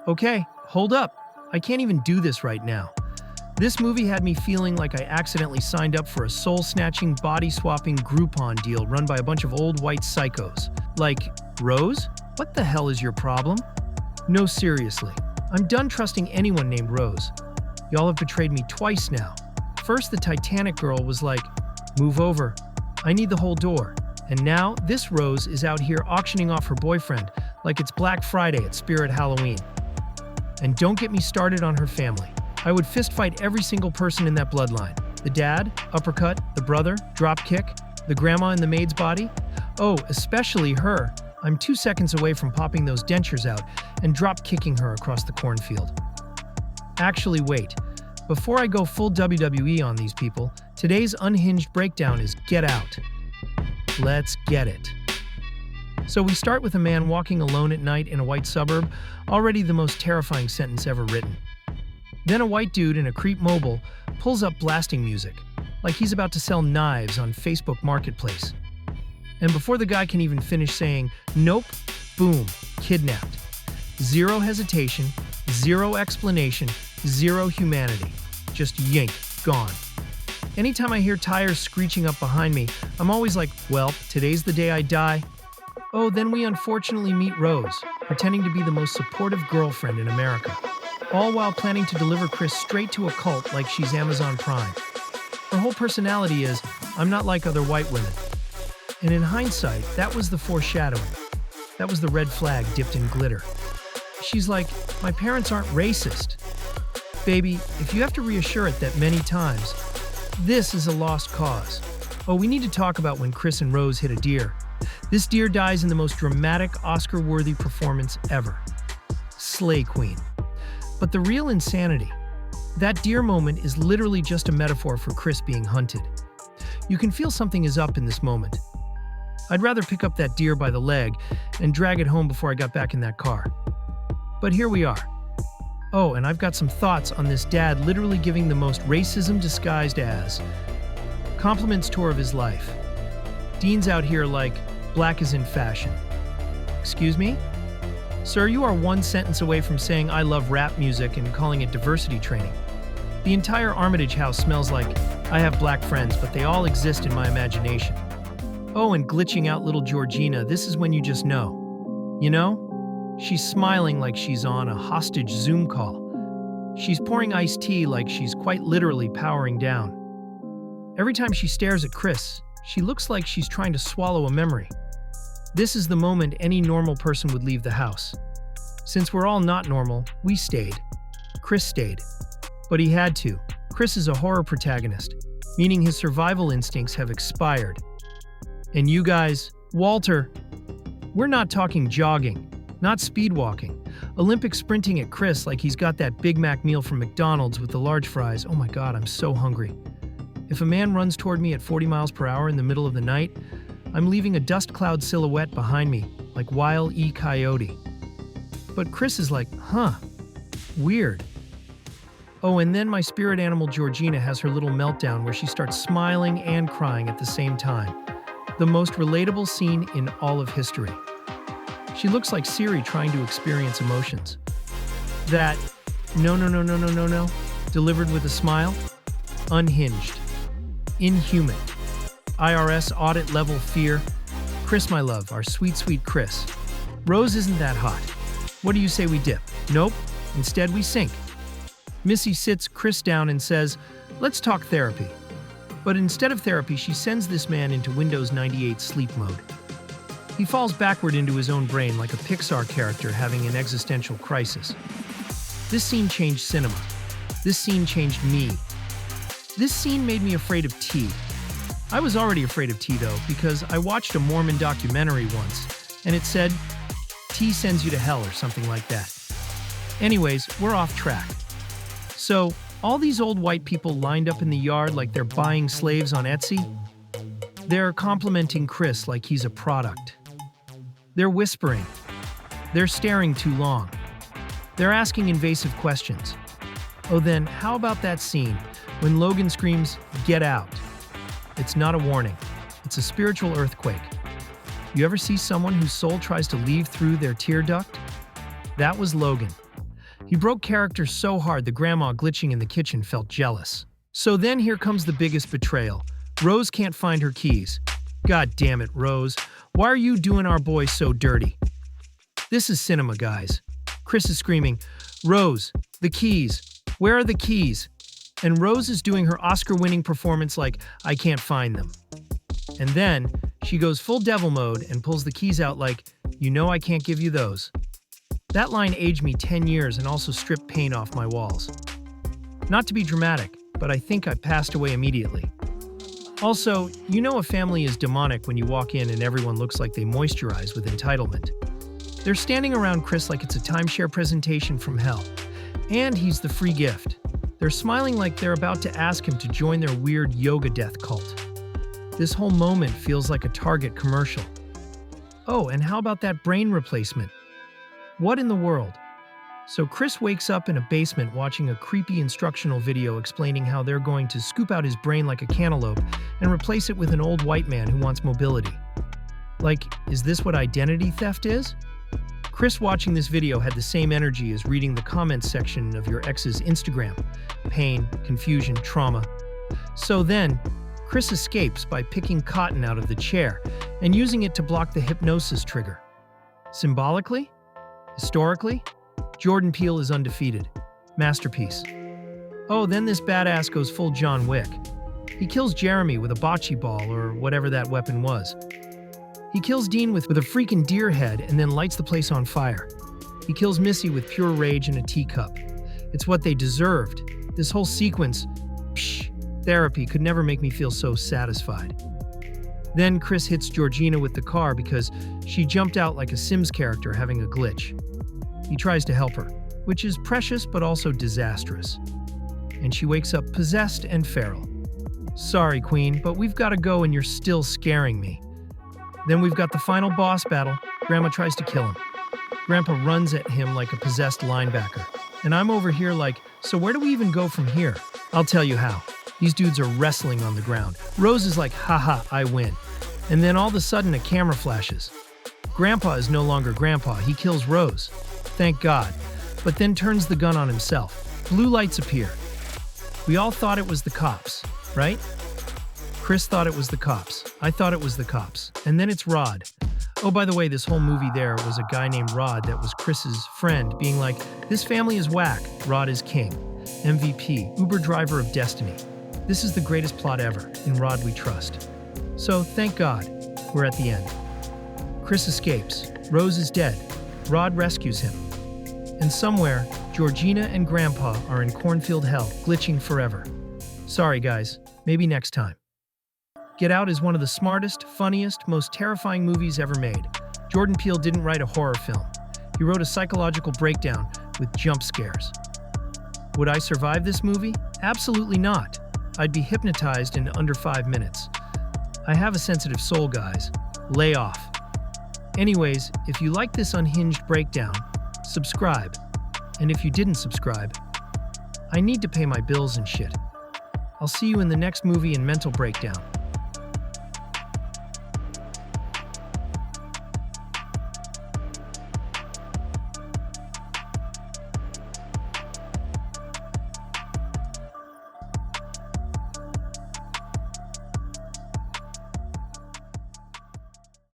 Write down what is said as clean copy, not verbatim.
Okay, hold up. I can't even do this right now. This movie had me feeling like I accidentally signed up for a soul-snatching, body-swapping Groupon deal run by a bunch of old white psychos. Like, Rose? What the hell is your problem? No, seriously. I'm done trusting anyone named Rose. Y'all have betrayed me twice now. First, the Titanic girl was like, "Move over. I need the whole door." And now, this Rose is out here auctioning off her boyfriend like it's Black Friday at Spirit Halloween. And don't get me started on her family. I would fistfight every single person in that bloodline. The dad, uppercut, the brother, dropkick, the grandma in the maid's body. Oh, especially her. I'm 2 seconds away from popping those dentures out and drop-kicking her across the cornfield. Actually, wait. Before I go full WWE on these people, today's unhinged breakdown is Get Out. Let's get it. So we start with a man walking alone at night in a white suburb, already the most terrifying sentence ever written. Then a white dude in a creep mobile pulls up blasting music, like he's about to sell knives on Facebook Marketplace. And before the guy can even finish saying, nope, boom, kidnapped. Zero hesitation, zero explanation, zero humanity. Just yank, gone. Anytime I hear tires screeching up behind me, I'm always like, well, today's the day I die. Oh, then we unfortunately meet Rose, pretending to be the most supportive girlfriend in America, all while planning to deliver Chris straight to a cult like she's Amazon Prime. Her whole personality is, I'm not like other white women. And in hindsight, that was the foreshadowing. That was the red flag dipped in glitter. She's like, my parents aren't racist. Baby, if you have to reassure it that many times, this is a lost cause. Oh, we need to talk about when Chris and Rose hit a deer. This deer dies in the most dramatic, Oscar-worthy performance ever. Slay Queen. But the real insanity, that deer moment is literally just a metaphor for Chris being hunted. You can feel something is up in this moment. I'd rather pick up that deer by the leg and drag it home before I got back in that car. But here we are. Oh, and I've got some thoughts on this dad literally giving the most racism disguised as compliments tour of his life. Dean's out here like, black is in fashion. Excuse me? Sir, you are one sentence away from saying I love rap music and calling it diversity training. The entire Armitage house smells like, I have black friends, but they all exist in my imagination. Oh, and glitching out little Georgina, this is when you just know. You know? She's smiling like she's on a hostage Zoom call. She's pouring iced tea like she's quite literally powering down. Every time she stares at Chris, she looks like she's trying to swallow a memory. This is the moment any normal person would leave the house. Since we're all not normal, we stayed. Chris stayed. But he had to. Chris is a horror protagonist, meaning his survival instincts have expired. And you guys, Walter, we're not talking jogging, not speed walking, Olympic sprinting at Chris like he's got that Big Mac meal from McDonald's with the large fries. Oh my God, I'm so hungry. If a man runs toward me at 40 miles per hour in the middle of the night, I'm leaving a dust cloud silhouette behind me, like Wile E. Coyote. But Chris is like, huh, weird. Oh, and then my spirit animal Georgina has her little meltdown where she starts smiling and crying at the same time. The most relatable scene in all of history. She looks like Siri trying to experience emotions. That, no, delivered with a smile, unhinged, inhuman, IRS audit level fear. Chris, my love, our sweet, sweet Chris. Rose isn't that hot. What do you say we dip? Nope, instead we sink. Missy sits Chris down and says, let's talk therapy. But instead of therapy, she sends this man into Windows 98 sleep mode. He falls backward into his own brain like a Pixar character having an existential crisis. This scene changed cinema. This scene changed me. This scene made me afraid of tea. I was already afraid of tea though, because I watched a Mormon documentary once, and it said, tea sends you to hell or something like that. Anyways, we're off track. So, all these old white people lined up in the yard like they're buying slaves on Etsy? They're complimenting Chris like he's a product. They're whispering. They're staring too long. They're asking invasive questions. Oh, then how about that scene when Logan screams, "Get out"? It's not a warning. It's a spiritual earthquake. You ever see someone whose soul tries to leave through their tear duct? That was Logan. He broke character so hard the grandma glitching in the kitchen felt jealous. So then here comes the biggest betrayal. Rose can't find her keys. God damn it, Rose. Why are you doing our boy so dirty? This is cinema, guys. Chris is screaming, Rose, the keys. Where are the keys? And Rose is doing her Oscar-winning performance like, I can't find them. And then she goes full devil mode and pulls the keys out like, you know I can't give you those. That line aged me 10 years and also stripped paint off my walls. Not to be dramatic, but I think I passed away immediately. Also, you know a family is demonic when you walk in and everyone looks like they moisturize with entitlement. They're standing around Chris like it's a timeshare presentation from hell. And he's the free gift. They're smiling like they're about to ask him to join their weird yoga death cult. This whole moment feels like a Target commercial. Oh, and how about that brain replacement? What in the world? So Chris wakes up in a basement watching a creepy instructional video explaining how they're going to scoop out his brain like a cantaloupe and replace it with an old white man who wants mobility. Like, is this what identity theft is? Chris watching this video had the same energy as reading the comments section of your ex's Instagram. Pain, confusion, trauma. So then, Chris escapes by picking cotton out of the chair and using it to block the hypnosis trigger. Symbolically? Historically? Jordan Peele is undefeated. Masterpiece. Oh, then this badass goes full John Wick. He kills Jeremy with a bocce ball or whatever that weapon was. He kills Dean with a freaking deer head and then lights the place on fire. He kills Missy with pure rage and a teacup. It's what they deserved. This whole sequence, therapy could never make me feel so satisfied. Then Chris hits Georgina with the car because she jumped out like a Sims character having a glitch. He tries to help her, which is precious but also disastrous. And she wakes up possessed and feral. Sorry, Queen, but we've got to go and you're still scaring me. Then we've got the final boss battle. Grandma tries to kill him. Grandpa runs at him like a possessed linebacker. And I'm over here like, so where do we even go from here? I'll tell you how. These dudes are wrestling on the ground. Rose is like, haha, I win. And then all of a sudden a camera flashes. Grandpa is no longer Grandpa, he kills Rose. Thank God. But then turns the gun on himself. Blue lights appear. We all thought it was the cops, right? Chris thought it was the cops. I thought it was the cops. And then it's Rod. Oh, by the way, this whole movie there was a guy named Rod that was Chris's friend being like, this family is whack. Rod is king. MVP, Uber driver of destiny. This is the greatest plot ever. In Rod we trust. So, thank God, we're at the end. Chris escapes. Rose is dead. Rod rescues him. And somewhere, Georgina and Grandpa are in cornfield hell, glitching forever. Sorry, guys. Maybe next time. Get Out is one of the smartest, funniest, most terrifying movies ever made. Jordan Peele didn't write a horror film. He wrote a psychological breakdown with jump scares. Would I survive this movie? Absolutely not. I'd be hypnotized in under 5 minutes. I have a sensitive soul, guys. Lay off. Anyways, if you like this unhinged breakdown, subscribe. And if you didn't subscribe, I need to pay my bills and shit. I'll see you in the next movie and mental breakdown.